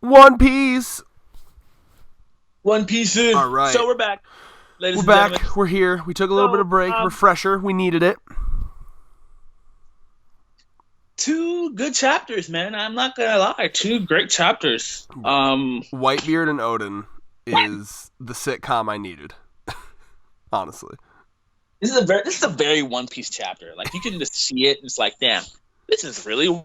One Piece. One Piece. All right. So we're back, ladies We're and back. gentlemen. We're here. We took a little bit of break. Refresher. We needed it. Two good chapters, man. I'm not gonna lie. Two great chapters. Whitebeard and Oden is the sitcom I needed. Honestly. This is a very One Piece chapter. Like, you can just see it, and it's like, damn, this is really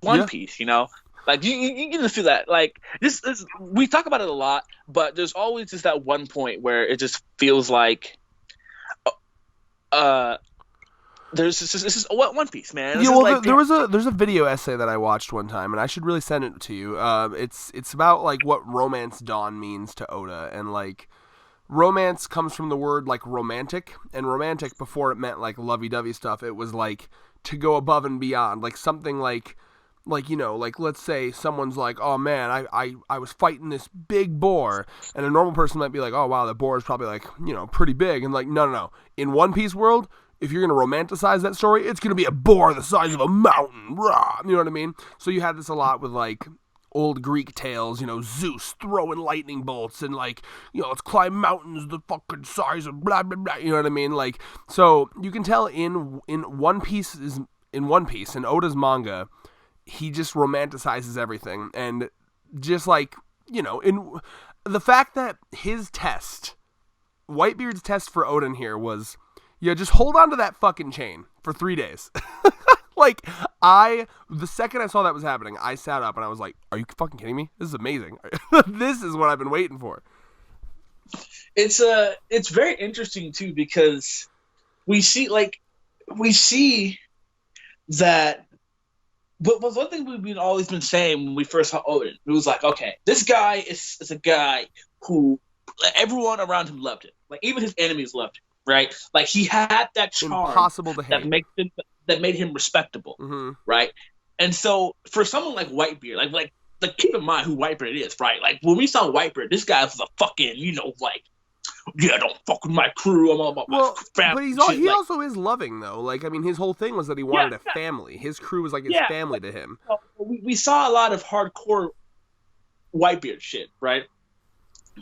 One Piece. You know, like you can just feel that. Like this, we talk about it a lot, but there's always just that one point where it just feels like, this is One Piece, man. Yeah, well, like, there's a video essay that I watched one time, and I should really send it to you. It's about like what romance dawn means to Oda, and like romance comes from the word like romantic, and romantic before it meant like lovey-dovey stuff. It was like to go above and beyond, like something like you know, like let's say someone's like, oh man, I was fighting this big boar, and a normal person might be like, oh wow, that boar is probably like, you know, pretty big, and like no, in One Piece world, if you're going to romanticize that story, it's going to be a boar the size of a mountain. Rah! You know what I mean? So you had this a lot with, like, old Greek tales, you know, Zeus throwing lightning bolts and, like, you know, let's climb mountains the fucking size of blah, blah, blah. You know what I mean? Like, so you can tell in One Piece, in Oda's manga, he just romanticizes everything. And just, like, you know, in the fact that his test, Whitebeard's test for Oden here was, yeah, just hold on to that fucking chain for 3 days. Like, the second I saw that was happening, I sat up and I was like, are you fucking kidding me? This is amazing. This is what I've been waiting for. It's very interesting too, because we see that. But one thing we've always been saying when we first saw Oden, it was like, okay, this guy is a guy who everyone around him loved him. Like, even his enemies loved him. Right, like he had that charm impossible to hate that made him respectable, mm-hmm. right? And so for someone like Whitebeard, like keep in mind who Whitebeard is, right? Like when we saw Whitebeard, this guy was a fucking, you know, like, yeah, don't fuck with my crew. I'm all about my family. But he also is loving though. Like, I mean, his whole thing was that he wanted a family. His crew was like his family to him. We saw a lot of hardcore Whitebeard shit, right?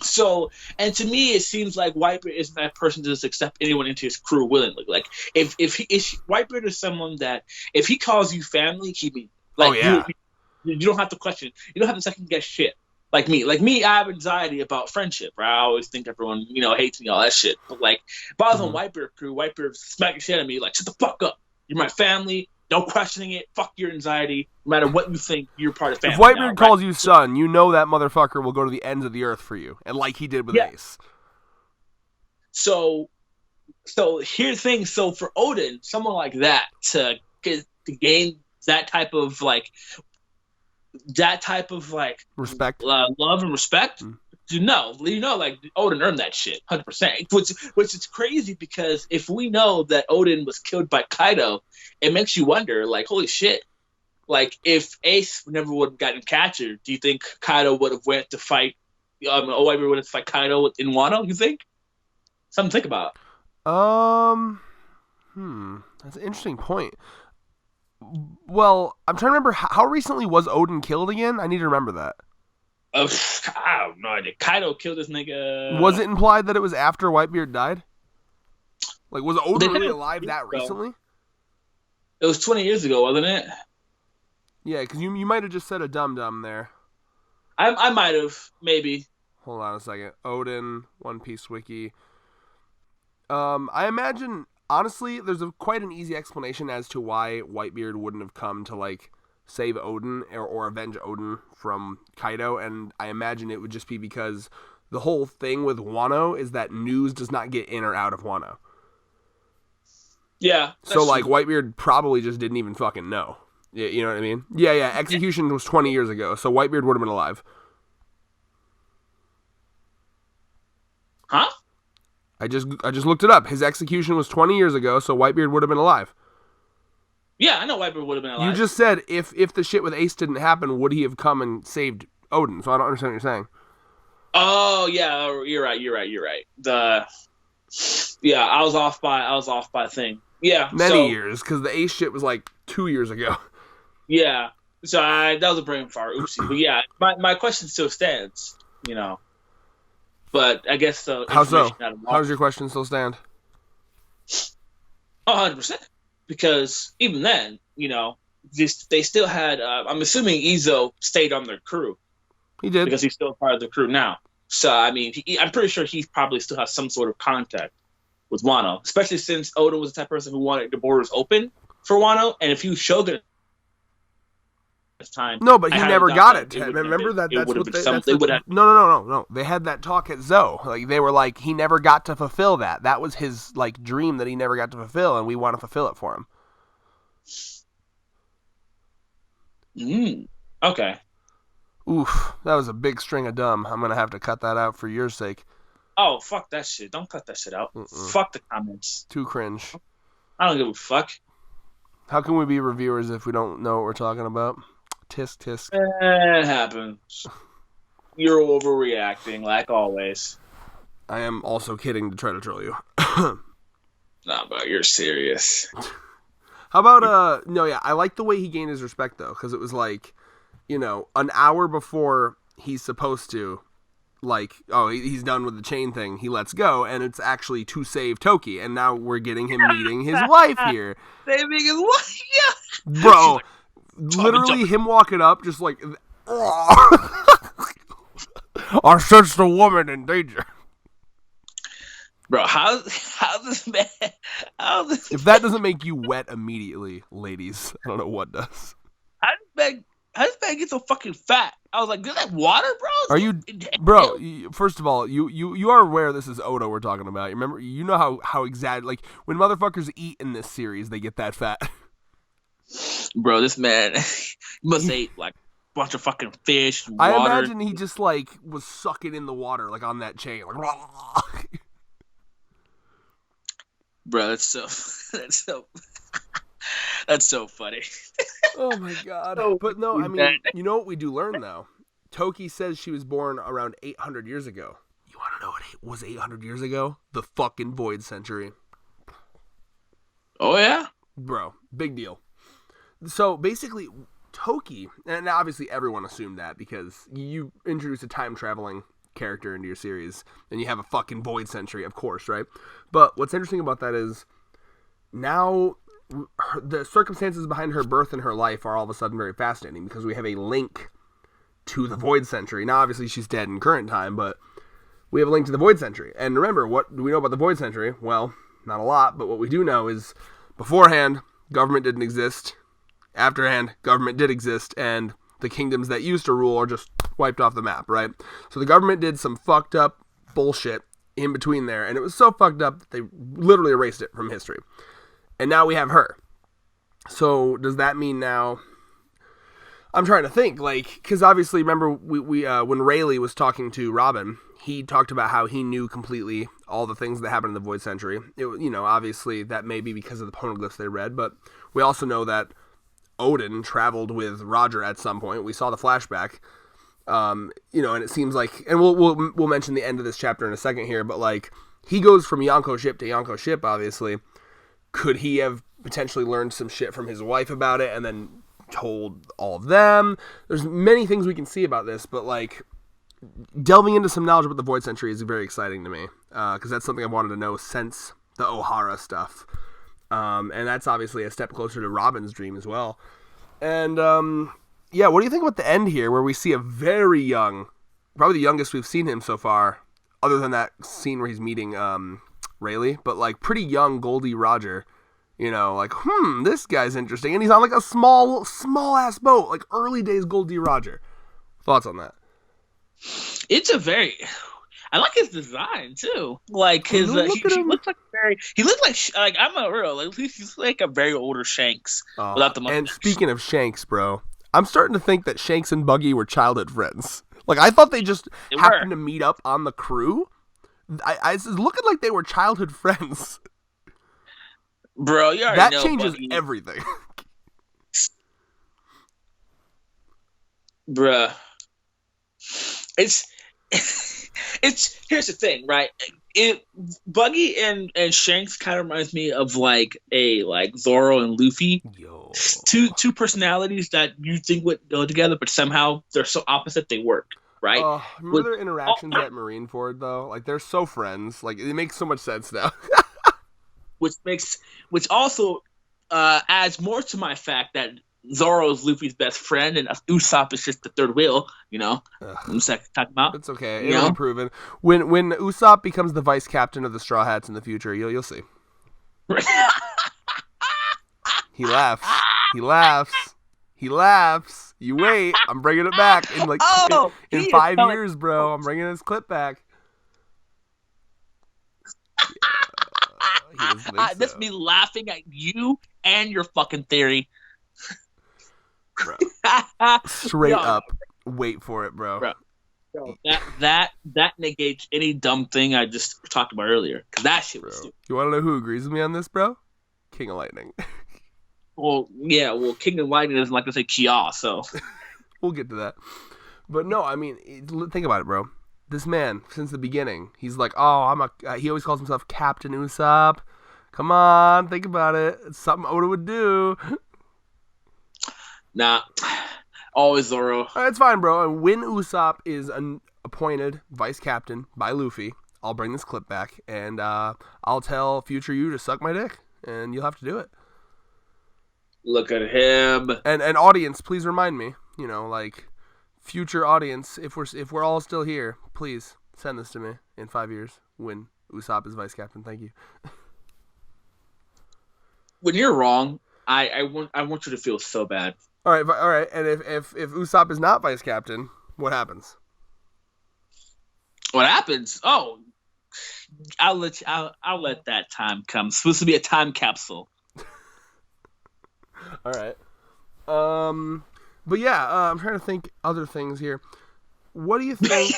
So, and to me, it seems like Whitebeard isn't that person to just accept anyone into his crew willingly. Like, if Whitebeard is someone that if he calls you family, he means like, you don't have to question, you don't have to second guess shit. Like me, I have anxiety about friendship. Right? I always think everyone, you know, hates me, all that shit. But like, if I was on Whitebeard crew, Whitebeard smacking shit at me, like, shut the fuck up. You're my family. No questioning it. Fuck your anxiety. No matter what you think, you're part of family. If Whitebeard calls you son, you know that motherfucker will go to the ends of the earth for you, and like he did with Ace. So here's the thing. So for Oden, someone like that to gain that type of respect, love and respect. You know, like Oden earned that shit, 100%. Which is crazy, because if we know that Oden was killed by Kaido, it makes you wonder, like, holy shit, like if Ace never would have gotten captured, do you think Kaido would have went to fight? Whitebeard would have fight Kaido in Wano? You think? Something to think about. That's an interesting point. Well, I'm trying to remember how recently was Oden killed again. I need to remember that. I don't know. Kaido killed this nigga. Was it implied that it was after Whitebeard died? Like, was Oden really alive that recently? It was 20 years ago, wasn't it? Yeah, because you might have just said a dum-dum there. I might have, maybe. Hold on a second. Oden, One Piece Wiki. I imagine, honestly, there's quite an easy explanation as to why Whitebeard wouldn't have come to, like, save Oden or avenge Oden from Kaido, and I imagine it would just be because the whole thing with Wano is that news does not get in or out of Wano. Yeah. So, like, Whitebeard probably just didn't even fucking know. You know what I mean? Yeah, execution was 20 years ago, so Whitebeard would have been alive. Huh? I just looked it up. His execution was 20 years ago, so Whitebeard would have been alive. Yeah, I know Whitebeard would have been alive. You just said if the shit with Ace didn't happen, would he have come and saved Oden? So I don't understand what you're saying. Oh yeah, you're right. I was off by a thing. Yeah, many years, because the Ace shit was like 2 years ago. Yeah, So that was a brain fart. Oopsie. But yeah, my question still stands. But I guess the How information so? out of How water. does your question still stand? 100%. Because even then, they still had. I'm assuming Izo stayed on their crew He did. because he's still part of the crew now. So I mean, I'm pretty sure he probably still has some sort of contact with Wano, especially since Oda was the type of person who wanted the borders open for Wano. And if he was Shogun at this time, No, but I he highly never doubt got that it. it would have Remember been. that? It That's would have what been they. some. That's They the. would have. No. They had that talk at Zoe. Like they were like, he never got to fulfill that. That was his like dream that he never got to fulfill, and we want to fulfill it for him. Okay. Oof, that was a big string of dumb. I'm gonna have to cut that out for your sake. Oh, fuck that shit. Don't cut that shit out. Mm-mm. Fuck the comments. Too cringe. I don't give a fuck. How can we be reviewers if we don't know what we're talking about? Tisk tisk. It happens. You're overreacting, like always. I am also kidding to try to troll you. Nah, but you're serious. How about no, yeah, I like the way he gained his respect though, because it was like, an hour before he's supposed to, like, oh, he's done with the chain thing, he lets go, and it's actually to save Toki, and now we're getting him meeting his wife here. Saving his wife, yeah. Bro, Like, literally him walking up, just like, our sister woman in danger. bro, how this man, If that doesn't make you wet immediately, ladies, I don't know what does. how this man get so fucking fat? I was like, is that water, bro? Are you, bro? First of all, you are aware this is Oda we're talking about. You remember, how exact, like when motherfuckers eat in this series, they get that fat. Bro, this man must ate like a bunch of fucking fish, water. I imagine he just like was sucking in the water, like on that chain, like. Bro, that's so funny. Oh my god! So But no, I mean, bad. you know what we do learn though? Toki says she was born around 800 years ago. You want to know what was 800 years ago? The fucking Void Century. Oh yeah, Bro, big deal. So basically, Toki, and obviously everyone assumed that because you introduce a time traveling character into your series, and you have a fucking Void Century, of course, right? But what's interesting about that is now the circumstances behind her birth and her life are all of a sudden very fascinating because we have a link to the Void Century. Now, obviously, she's dead in current time, but we have a link to the Void Century. And remember, what do we know about the Void Century? Well, not a lot, but what we do know is beforehand, government didn't exist. Afterhand, government did exist, and the kingdoms that used to rule are just wiped off the map, right? So the government did some fucked up bullshit in between there, and it was so fucked up that they literally erased it from history. And now we have her. So does that mean now... I'm trying to think, like, because obviously, remember, we when Rayleigh was talking to Robin, he talked about how he knew completely all the things that happened in the Void Century. Obviously, that may be because of the poneglyphs they read, but we also know that Oden traveled with Roger at some point. We saw the flashback, and it seems like, and we'll mention the end of this chapter in a second here, but like he goes from Yonko ship to Yonko ship. Obviously, could he have potentially learned some shit from his wife about it and then told all of them? There's many things we can see about this, but like delving into some knowledge about the Void Century is very exciting to me because that's something I've wanted to know since the Ohara stuff. And that's obviously a step closer to Robin's dream as well. And, what do you think about the end here, where we see a very young, probably the youngest we've seen him so far, other than that scene where he's meeting Rayleigh, but, like, pretty young Goldie Roger, like, this guy's interesting. And he's on, like, a small-ass boat, like, early days Goldie Roger. Thoughts on that? it's a very... I like his design too. Like his, he looks like I'm a real. Like, he's like a very older Shanks without the mustache. And speaking of Shanks, bro, I'm starting to think that Shanks and Buggy were childhood friends. Like I thought they just happened to meet up on the crew. I was looking like they were childhood friends. Bro, you already know changes Buggy. Everything. Bruh, it's Here's the thing, right? It Buggy and Shanks kind of reminds me of like Zoro and Luffy, Yo. two personalities that you think would go together, but somehow they're so opposite they work, right? Remember With their interactions at Marineford though? Like they're so friends. Like it makes so much sense now. which also adds more to my fact that Zoro is Luffy's best friend and Usopp is just the third wheel. I'm just talking about. It's okay. It'll be proven when Usopp becomes the vice captain of the Straw Hats in the future. You'll see. He laughs. He laughs. He laughs. You wait. I'm bringing it back in in 5 years, bro. I'm bringing this clip back. That's me laughing at you and your fucking theory. Bro. Straight up. Wait for it, bro. Bro, that negates any dumb thing I just talked about earlier. Cause that shit was stupid. You want to know who agrees with me on this, bro? King of Lightning. Well, yeah. Well, King of Lightning doesn't like to say Kia, so we'll get to that. But no, I mean, think about it, bro. This man, since the beginning, he's like, he always calls himself Captain Usopp. Come on, think about it. It's something Oda would do. Nah, always Zoro. It's fine, bro. And when Usopp is appointed vice captain by Luffy, I'll bring this clip back, and I'll tell future you to suck my dick, and you'll have to do it. Look at him. And audience, please remind me. Future audience, if we're all still here, please send this to me in 5 years when Usopp is vice captain. Thank you. When you're wrong, I want you to feel so bad. All right. And if Usopp is not vice captain, what happens? What happens? Oh, I'll let that time come. It's supposed to be a time capsule. All right. But yeah, I'm trying to think other things here. What do you think?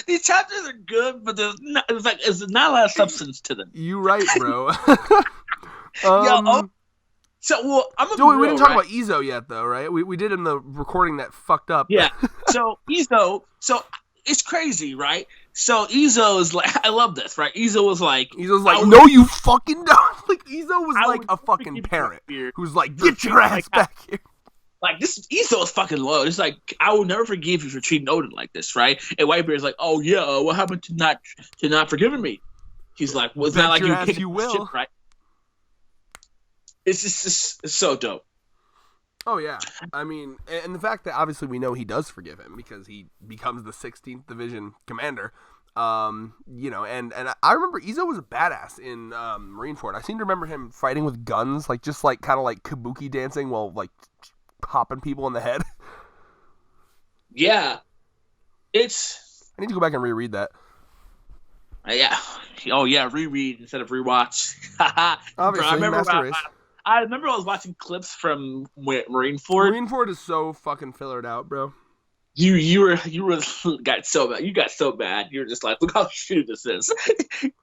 These chapters are good, but there's not a lot of substance to them. You right, bro. I'm we didn't talk about Izo yet, though, right? We did in the recording that fucked up. Yeah. So Izo, it's crazy, right? So Izo is like, I love this, right? Izo's like, no, you fucking don't. Like Izo was like a fucking parent who's like, get your ass back here. Like this, Izo is fucking low. It's like, I will never forgive you for treating Oden like this, right? And Whitebeard's like, oh yeah, what happened to not forgiving me? He's like, well, it's not like you will, shit, right? It's just it's so dope. Oh yeah, I mean, and the fact that obviously we know he does forgive him because he becomes the 16th Division commander. And I remember Izo was a badass in Marineford. I seem to remember him fighting with guns, like just like kind of like kabuki dancing while like popping people in the head. Yeah, I need to go back and reread that. Yeah. Oh yeah, reread instead of rewatch. Obviously, Master Race. I remember I was watching clips from Marineford. Marineford is so fucking fillered out, bro. You got so bad. You got so bad. You're just like, look how shitty this is.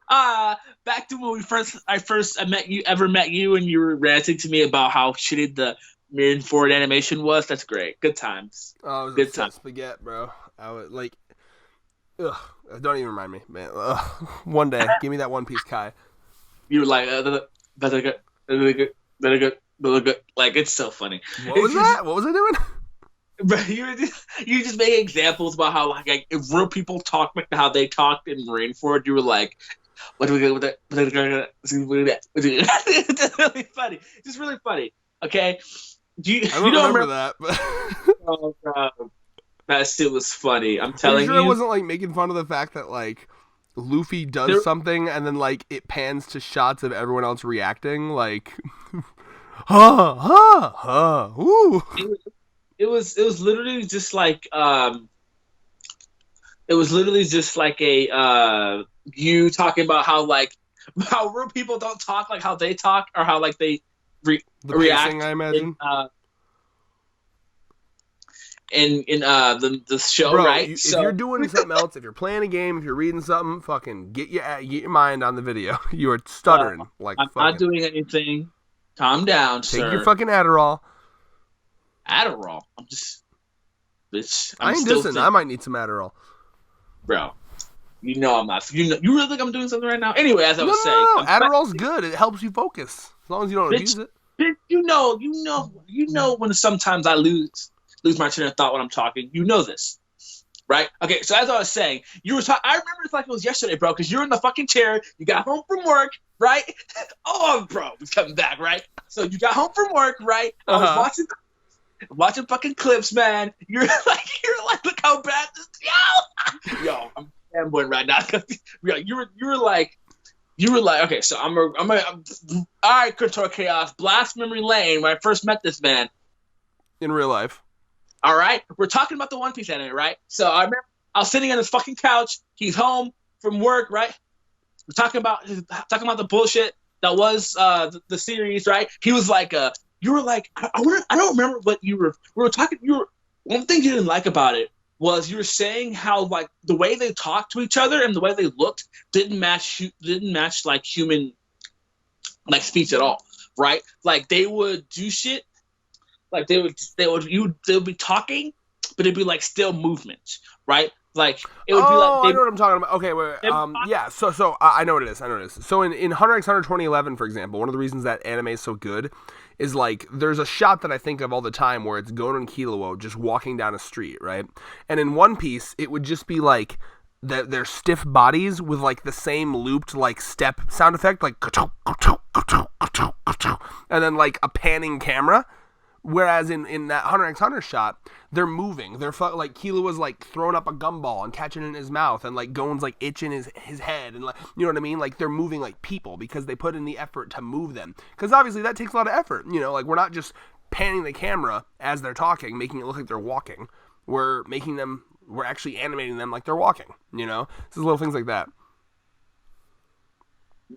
Back to when I met you, and you were ranting to me about how shitty the Marineford animation was. That's great. Good times. Oh, it was good times. Spaghetti, bro. I was like, ugh. Don't even remind me, man. Ugh. One day, give me that One Piece Kai. You were like, better good. Like, it's so funny. What was that? What was I doing? Bro, you just make examples about how like if real people talk like how they talked in Marineford, you were like, what do we go with that? It's really funny. It's just really funny. Okay, I don't remember that. But... Oh god, that shit was funny. I'm telling you. I wasn't like making fun of the fact that like Luffy does something and then like it pans to shots of everyone else reacting like, ooh. It was literally just like you talking about how real people don't talk like how they talk or how like they react. Pacing, I imagine. In the show, bro, right? If you're doing something else, if you're playing a game, if you're reading something, fucking get your mind on the video. You are stuttering I'm not doing anything. Calm down, sir. Take your fucking Adderall. Adderall. I'm just, bitch. I ain't dissing. I might need some Adderall. bro. You know I'm not. You really think I'm doing something right now? Anyway, as I was saying, No. Adderall's good. It helps you focus as long as you don't abuse it. Bitch, you know when sometimes I lose my train of thought when I'm talking. You know this, right? Okay, so as I was saying, you were talking. I remember it's like it was yesterday, bro, because you're in the fucking chair. You got home from work, right? Oh, bro, it's coming back, right? So you got home from work, right? I was watching fucking clips, man. You're like, look how bad this. Yo, I'm fanboying right now. You were like, okay, so I'm all right, Couture Chaos, blast memory lane. When I first met this man in real life, all right, we're talking about the One Piece anime, right? So I remember I was sitting on this fucking couch. He's home from work, right? We're talking about the bullshit that was the series, right? He was like, you were like, I don't remember what we were talking. One thing you didn't like about it was you were saying how like the way they talked to each other and the way they looked didn't match like human like speech at all, right? Like they would do shit, like they would be talking, but it'd be like still movements, right? Like it would be like I know what I'm talking about. Okay, wait. Yeah. So I know what it is. So in Hunter x Hunter 2011, for example, one of the reasons that anime is so good is like there's a shot that I think of all the time where it's Gon and Killua just walking down a street, right? And in One Piece, it would just be like their stiff bodies with like the same looped like step sound effect, like and then like a panning camera. Whereas in that Hunter x Hunter shot, they're moving. They're like Killua's like throwing up a gumball and catching it in his mouth, and like Gon's like itching his head, and like you know what I mean. Like they're moving like people because they put in the effort to move them. Because obviously that takes a lot of effort. You know, like we're not just panning the camera as they're talking, making it look like they're walking. We're actually animating them like they're walking. You know, it's little things like that.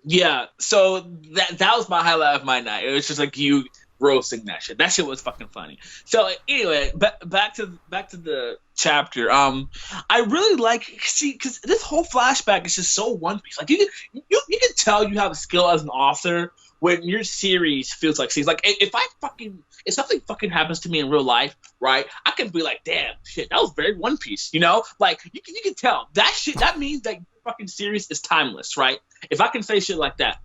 Yeah. So that was my highlight of my night. It was just like you roasting that shit. That shit was fucking funny. So anyway, back to the chapter. I really because this whole flashback is just so One Piece. Like you can tell you have a skill as an author when your series feels like series. Like if something fucking happens to me in real life, right? I can be like, damn, shit, that was very One Piece. You know, like you can tell that shit. That means that your fucking series is timeless, right? If I can say shit like that.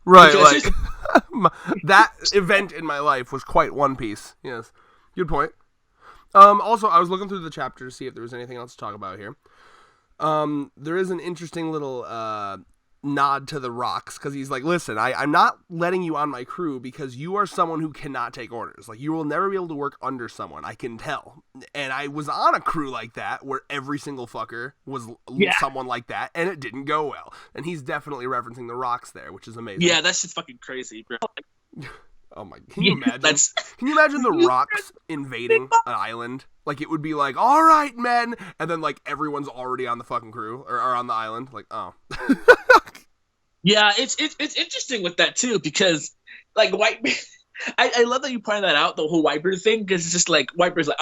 Right, like that event in my life was quite One Piece. Yes, good point. Also, I was looking through the chapter to see if there was anything else to talk about here. There is an interesting little nod to the Rocks because he's like, listen, I'm not letting you on my crew because you are someone who cannot take orders. Like, you will never be able to work under someone. I can tell. And I was on a crew like that where every single fucker was someone like that, and it didn't go well. And he's definitely referencing the Rocks there, which is amazing. Yeah, that's just fucking crazy, bro. Oh my! Can you imagine? Can you imagine the Rocks invading an island? Like it would be like, all right, men, and then like everyone's already on the fucking crew or on the island. Like, oh. Yeah, it's interesting with that too because like Whitebeard. I love that you pointed that out, the whole Whitebeard thing, because it's just like Whitebeard's like,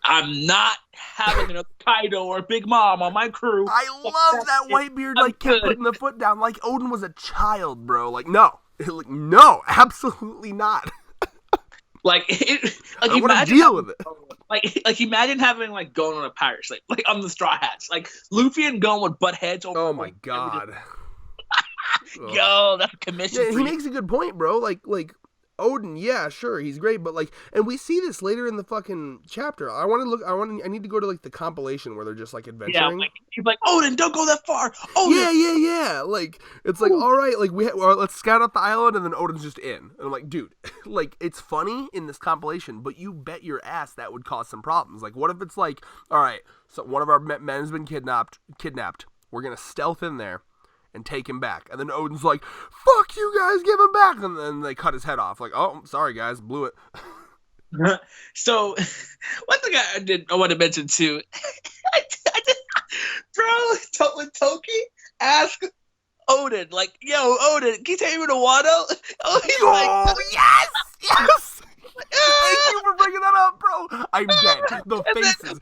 I'm not having another Kaido or Big Mom on my crew. I love that Whitebeard like kept putting the foot down, like Oden was a child, bro. Like no. Like, no, absolutely not. Like, I want to deal with it. Like, imagine having like Gon on a pirate ship, like on the Straw Hats. Like Luffy and Gon would butt heads. Oh my god. Yo, that's a commission. Yeah, he makes a good point, bro. Like Oden, yeah, sure, he's great, but like, and we see this later in the fucking chapter. I need to go to like the compilation where they're just like adventuring. Yeah, like he's like, Oden, don't go that far. Oden. Yeah. Like it's like, all right, like let's scout out the island, and then Oden's just in. And I'm like, dude, like it's funny in this compilation, but you bet your ass that would cause some problems. Like, what if it's like, all right, so one of our men's been kidnapped. We're gonna stealth in there and take him back. And then Oden's like, fuck you guys, give him back. And then they cut his head off. Like, oh, sorry guys, blew it. So, one thing I want to mention too, I did, bro, when Toki asked Oden, like, yo, Oden, can you take me to Wano? Oh, he's like, yes! Thank you for bringing that up, bro. I'm dead. The faces.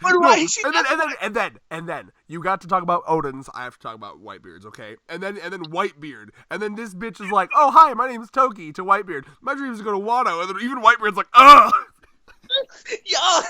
And then you got to talk about Oden's. I have to talk about Whitebeard's, okay? And then Whitebeard. And then this bitch is like, oh hi, my name is Toki to Whitebeard. My dream is to go to Wano. And then even Whitebeard's like, ugh. Yeah,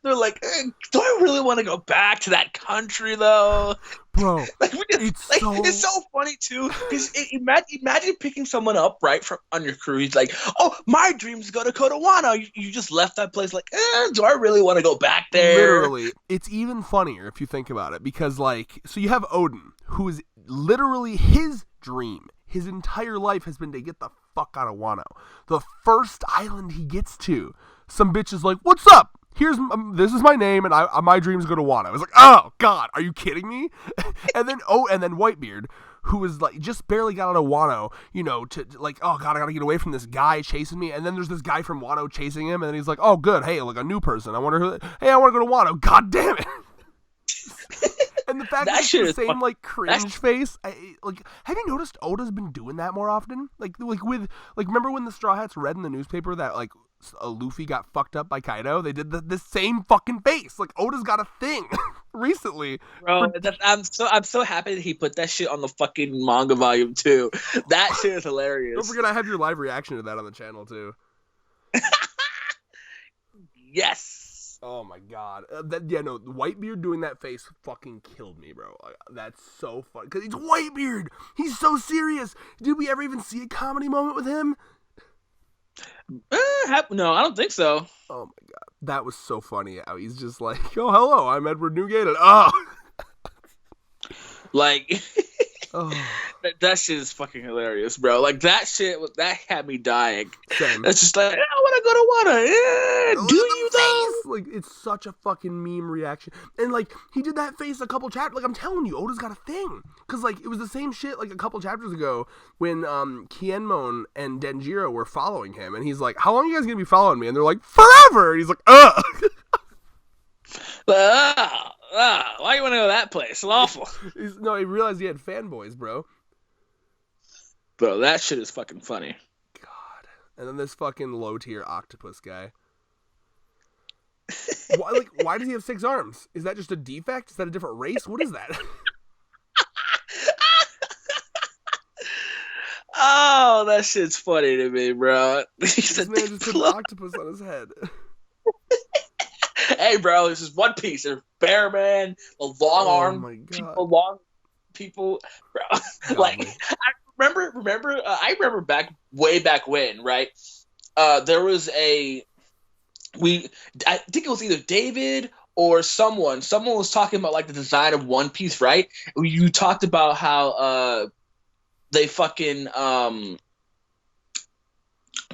they're like, hey, do I really want to go back to that country though? Bro, Like, it's so funny too, because imagine picking someone up right from on your crew. He's like, "Oh, my dreams go to Kodawano." You just left that place. Like, do I really want to go back there? Literally, it's even funnier if you think about it, because like, so you have Oden, who is literally his dream. His entire life has been to get the fuck out of Wano. The first island he gets to, some bitch is like, "What's up? This is my name, and my dreams go to Wano." I was like, "Oh God, are you kidding me?" and then Whitebeard, who was like just barely got out of Wano, to like, "Oh God, I gotta get away from this guy chasing me." And then there's this guy from Wano chasing him, and then he's like, "Oh good, hey, like a new person. I wonder who. Hey, I want to go to Wano." God damn it. And the fact that it's the same like cringe face, have you noticed Oda's been doing that more often? Like remember when the Straw Hats read in the newspaper that like Luffy got fucked up by Kaido? They did the same fucking face. Like Oda's got a thing recently. Bro, I'm so happy that he put that shit on the fucking manga volume 2. That shit is hilarious. Don't forget I have your live reaction to that on the channel too. Yes. Oh my God. Whitebeard doing that face fucking killed me, bro. That's so fun. Because he's Whitebeard. He's so serious. Did we ever even see a comedy moment with him? No, I don't think so. Oh my God. That was so funny how he's just like, "Oh, hello, I'm Edward Newgate." And, oh. Like, oh. that shit is fucking hilarious, bro. Like, that shit, that had me dying. Same. It's just like, I want to go to Wano. Yeah, do you though? Like, it's such a fucking meme reaction. And, like, he did that face a couple chapters. Like, I'm telling you, Oda's got a thing. Because, like, it was the same shit, like, a couple chapters ago when Kienmon and Denjiro were following him. And he's like, "How long are you guys going to be following me?" And they're like, "Forever!" And he's like, "Ugh!" Why you want to go to that place? It's awful. No, he realized he had fanboys, bro. Bro, that shit is fucking funny. God. And then this fucking low-tier octopus guy. Why does he have 6 arms? Is that just a defect? Is that a different race? What is that? Oh, that shit's funny to me, bro. This man just put an octopus on his head. Hey, bro, this is One Piece. There's Bear Man, the long arm people, bro. Like, I remember way back when, right? There was I think it was either David or someone was talking about like the design of One Piece, right? You talked about how they fucking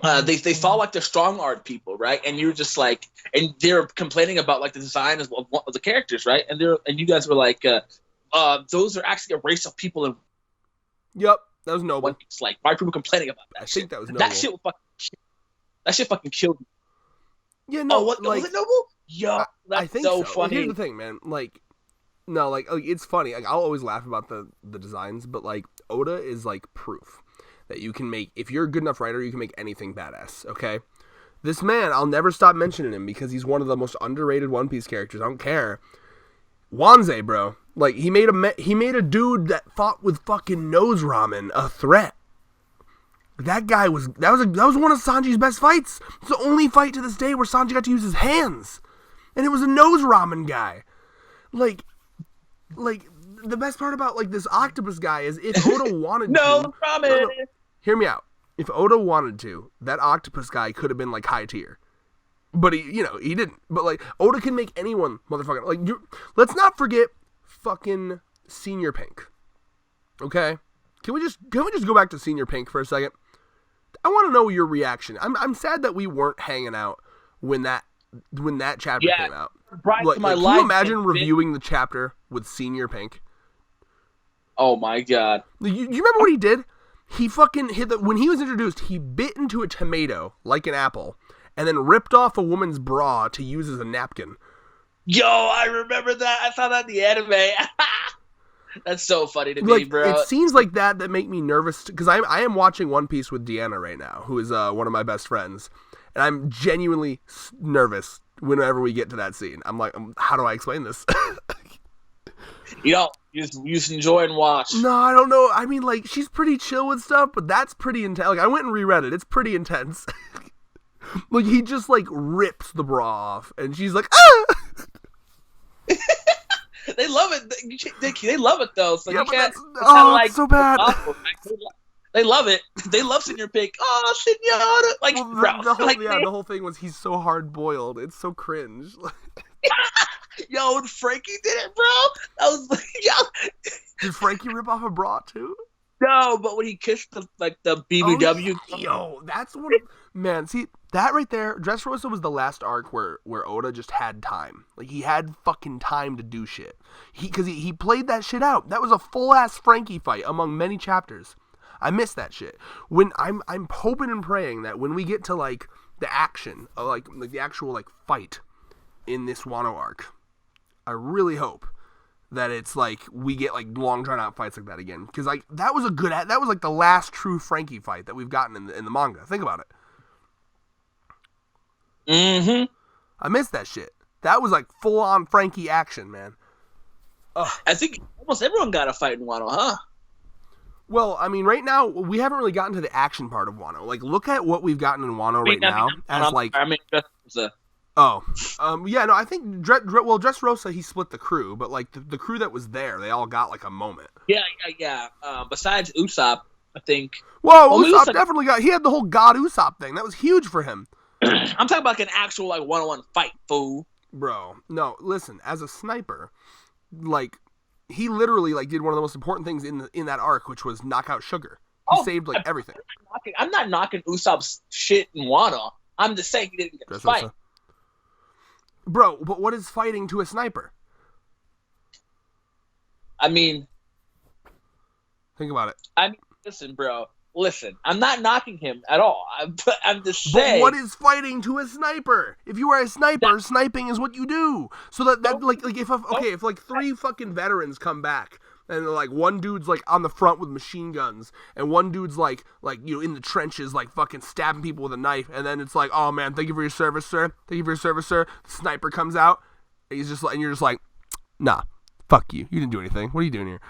they saw like the strong art people, right? And you were just like, and they're complaining about like the design of the characters, right? And you guys were like, those are actually a race of people. And yep, that was noble. It's like, why are people complaining about that? I think that was noble. That shit fucking killed me. Yeah, no, was it noble? Yo, that's I think so funny. Here's the thing, man. Like, no, like it's funny. Like, I'll always laugh about the designs, but like Oda is like proof that you can make, if you're a good enough writer, you can make anything badass. Okay, this man, I'll never stop mentioning him because he's one of the most underrated One Piece characters. I don't care. Wanze, bro. Like, he made a dude that fought with fucking nose ramen a threat. That guy was one of Sanji's best fights. It's the only fight to this day where Sanji got to use his hands, and it was a nose ramen guy. Like the best part about like this octopus guy is if Oda wanted no ramen. No, hear me out. If Oda wanted to, that octopus guy could have been like high tier, but he didn't. But like Oda can make anyone motherfucking like. Let's not forget fucking Senior Pink. Okay, can we just go back to Senior Pink for a second? I want to know your reaction. I'm sad that we weren't hanging out when that chapter came out. Can you imagine reviewing the chapter with Senior Pink? Oh my God! You remember what he did? He fucking when he was introduced, he bit into a tomato like an apple, and then ripped off a woman's bra to use as a napkin. Yo, I remember that. I saw that in the anime. That's so funny to me, bro. It scenes like that make me nervous because I am watching One Piece with Deanna right now, who is one of my best friends, and I'm genuinely nervous whenever we get to that scene. I'm like, how do I explain this? You just enjoy and watch. No, I don't know. I mean, like, she's pretty chill with stuff, but that's pretty intense. Like, I went and reread it. It's pretty intense. Like, he just like rips the bra off, and she's like, ah! they love it though, so Yeah, you but can't. that's It's kind of like it's so bad. they love it. They love seeing your pick. Oh, Senora, like Well, bro, like the whole thing was he's so hard boiled. It's so cringe. yo, when Frankie did it, bro, I was like, yo, Did Frankie rip off a bra too? no, but when he kissed the BBW, Oh, yo, that's one. Man, see that right there. Dressrosa was the last arc where Oda just had time. Like he had fucking time to do shit. Because he played that shit out. That was a full ass Frankie fight among many chapters. I miss that shit. When I'm hoping and praying that when we get to like the action, like the actual like fight in this Wano arc, I really hope that it's like we get like long drawn out fights like that again, because like that was like the last true Frankie fight that we've gotten in the manga. Think about it. mm-hmm. I miss that shit. That was like full on Frankie action, man. Ugh. I think almost everyone got a fight in Wano, huh? Well, I mean, right now we haven't really gotten to the action part of Wano. Like, look at what we've gotten in Wano right now. Yeah, no, I think Dressrosa he split the crew, but like the crew that was there, they all got like a moment. Yeah. Besides Usopp, I think. Whoa, Usopp definitely got. He had the whole God Usopp thing. That was huge for him. I'm talking about like an actual like 1-on-1 fight, fool. Bro, no, listen. As a sniper, like he literally like did one of the most important things in that arc, which was knock out Sugar. He saved like everything. I'm not knocking Usopp's shit in Wano. I'm just saying he didn't get a fight. Bro, but what is fighting to a sniper? I mean, think about it. I mean, listen, bro. Listen, I'm not knocking him at all. I'm just saying. But what is fighting to a sniper? If you are a sniper, sniping is what you do. So that like if like three fucking veterans come back and like one dude's like on the front with machine guns and one dude's like you know in the trenches like fucking stabbing people with a knife, and then it's like, oh man, thank you for your service, sir. Thank you for your service, sir. The sniper comes out and he's just like, and you're just like, nah, fuck you. You didn't do anything. What are you doing here?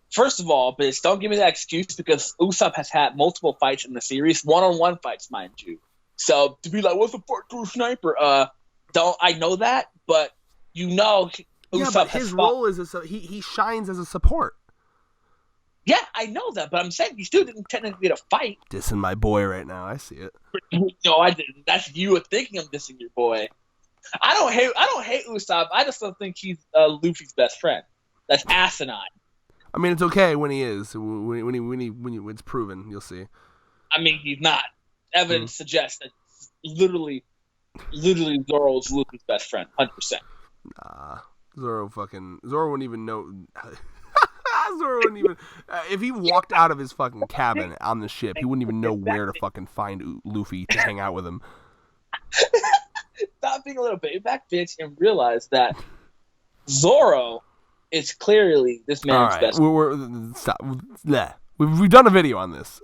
First of all, bitch, don't give me that excuse because Usopp has had multiple fights in the series, 1-on-1 fights, mind you. So to be like, what's the part to a sniper? I know that, but you know, Usopp but his role is he shines as a support. Yeah, I know that, but I'm saying you still didn't technically get a fight. Dissing my boy right now, I see it. No, I didn't. That's you thinking I'm dissing your boy. I don't hate Usopp. I just don't think he's Luffy's best friend. That's asinine. I mean, it's okay when he is. When it's proven, you'll see. I mean, he's not. Evidence suggests that literally Zoro's Luffy's best friend, 100%. Nah, Zoro wouldn't even know. Zoro wouldn't even. If he walked out of his fucking cabin on the ship, he wouldn't even know where to fucking find Luffy to hang out with him. Stop being a little back bitch and realize that Zoro is clearly this man's best friend. Stop. We've done a video on this.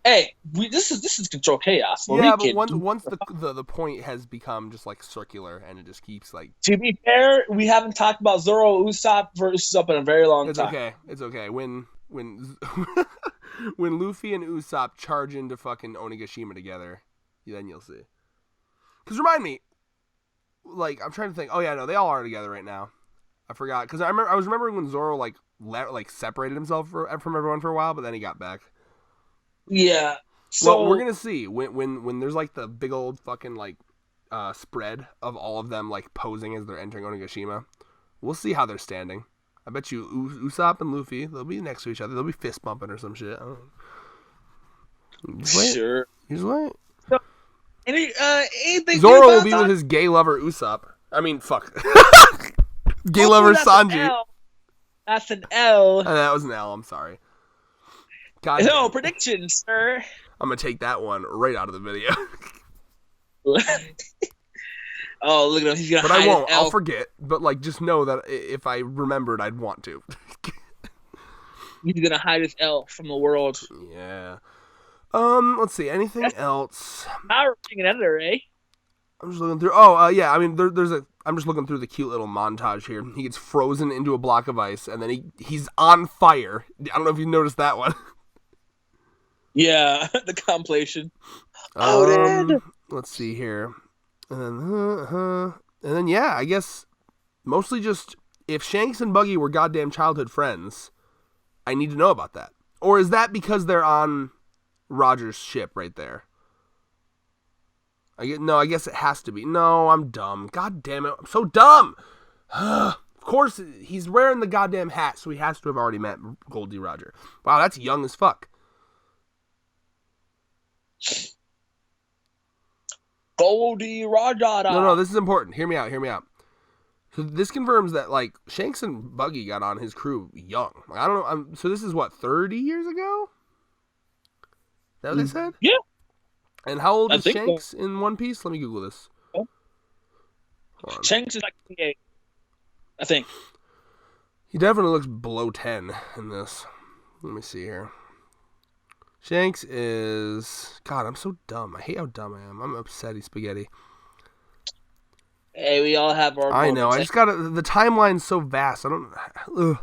Hey, this is Control Chaos. Yeah, but once the point has become just like circular and it just keeps like. To be fair, we haven't talked about Zoro Usopp versus Usopp in a very long time. It's okay. When when Luffy and Usopp charge into fucking Onigashima together, then you'll see. Because remind me, like I'm trying to think. Oh yeah, no, they all are together right now. I forgot because I was remembering when Zoro like separated himself from everyone for a while, but then he got back. Yeah. So well, we're gonna see when there's like the big old fucking like spread of all of them like posing as they're entering Onigashima. We'll see how they're standing. I bet you Usopp and Luffy, they'll be next to each other. They'll be fist bumping or some shit. I don't know. Sure. Just wait. So, anything Zoro will be with his gay lover Usopp. I mean, fuck. Gay lover Sanji. That's an L. That was an L. I'm sorry. God no damn. predictions, sir. I'm gonna take that one right out of the video. Oh, look at him. He's gonna. But hide I won't. his L. I'll forget. But like, just know that if I remembered, I'd want to. He's gonna hide his L from the world. Yeah. Let's see. Anything else? Now we're being an editor, eh? I'm just looking through. Oh, yeah. I mean, I'm just looking through the cute little montage here. He gets frozen into a block of ice, and then he's on fire. I don't know if you noticed that one. Yeah, the compilation. Oden. Let's see here, and then yeah, I guess Mostly just, if Shanks and Buggy were goddamn childhood friends, I need to know about that. Or is that because they're on Roger's ship right there? I guess it has to be. No, I'm dumb. God damn it. I'm so dumb. Of course, he's wearing the goddamn hat, so he has to have already met Goldie Roger. Wow, that's young as fuck. Goldie Roger. No, this is important. Hear me out. So this confirms that, like, Shanks and Buggy got on his crew young. Like, I don't know. So this is, what, 30 years ago? Is that what they said? Yeah. And how old is Shanks so. in One Piece? Let me Google this. Shanks is like 28, I think. He definitely looks below 10 in this. Let me see here. Shanks is... God, I'm so dumb. I hate how dumb I am. I'm upsetty spaghetti. Hey, we all have our I moments. know. I just gotta... The timeline's so vast. I don't... Ugh.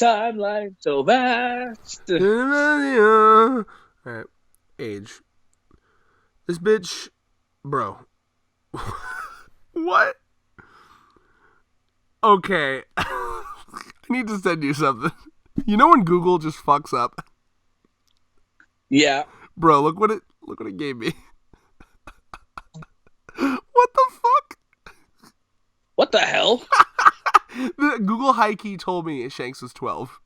Timeline so vast. Alright. Age. This bitch... Bro. What? Okay. I need to send you something. You know when Google just fucks up? Yeah. Bro, look what it gave me. What the fuck? What the hell? The Google high key told me Shanks was 12.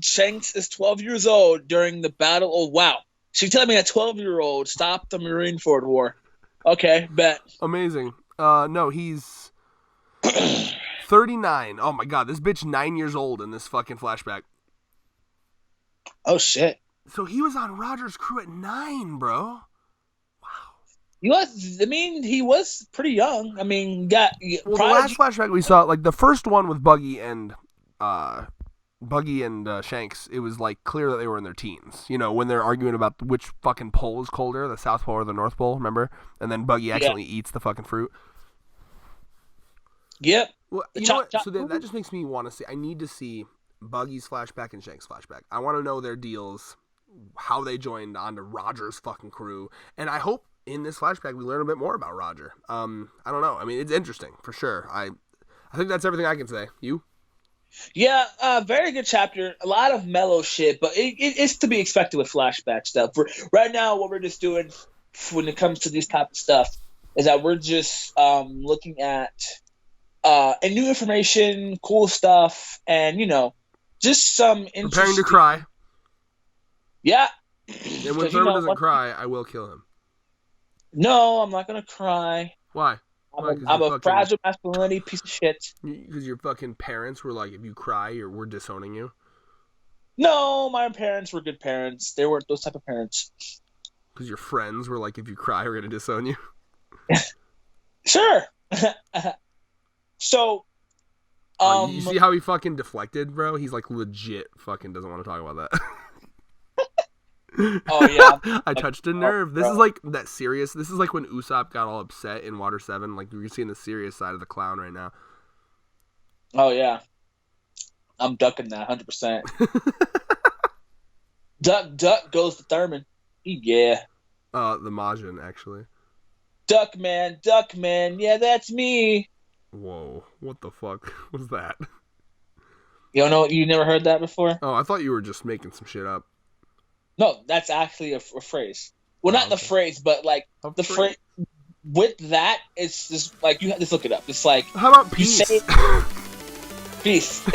Shanks is 12 years old during the Battle of Wow. She's telling me a 12-year-old stopped the Marineford War. Okay, bet. Amazing. No, he's 39. Oh my god, this bitch 9 years old in this fucking flashback. Oh shit. So he was on Roger's crew at 9, bro. He was pretty young. I mean, the last flashback we saw, like the first one with Buggy and Shanks, it was like clear that they were in their teens. You know, when they're arguing about which fucking pole is colder, the South Pole or the North Pole, remember? And then Buggy accidentally eats the fucking fruit. Yep. Well, you know what? So that just makes me want to see. I need to see Buggy's flashback and Shanks' flashback. I want to know their deals, how they joined onto Roger's fucking crew, and I hope in this flashback we learn a bit more about Roger. I don't know. I mean, it's interesting for sure. I think that's everything I can say. You? Yeah, very good chapter. A lot of mellow shit, but it's to be expected with flashback stuff. Right now, what we're just doing when it comes to this type of stuff is that we're just looking at and new information, cool stuff, and just some interesting... Preparing to cry. Yeah. And when Thurman doesn't cry, I will kill him. No, I'm not gonna cry. Why? I'm a fragile masculinity piece of shit. Because your fucking parents were like, if you cry, we're disowning you? No, my parents were good parents. They weren't those type of parents. Because your friends were like, if you cry, we're going to disown you? Sure. So, you see how he fucking deflected, bro? He's like legit fucking doesn't want to talk about that. Oh yeah, I touched a nerve. This is like that serious. This is like when Usopp got all upset in Water 7. Like you're seeing the serious side of the clown right now. Oh yeah, I'm ducking that 100%. Duck goes to Thurman. Yeah. The Majin actually. Duck man. Yeah, that's me. Whoa, what the fuck was that? You don't know? You never heard that before? Oh, I thought you were just making some shit up. No, that's actually a phrase. Well, not the phrase, but like the phrase. With that, it's just like you have to look it up. It's like, how about peace? Peace.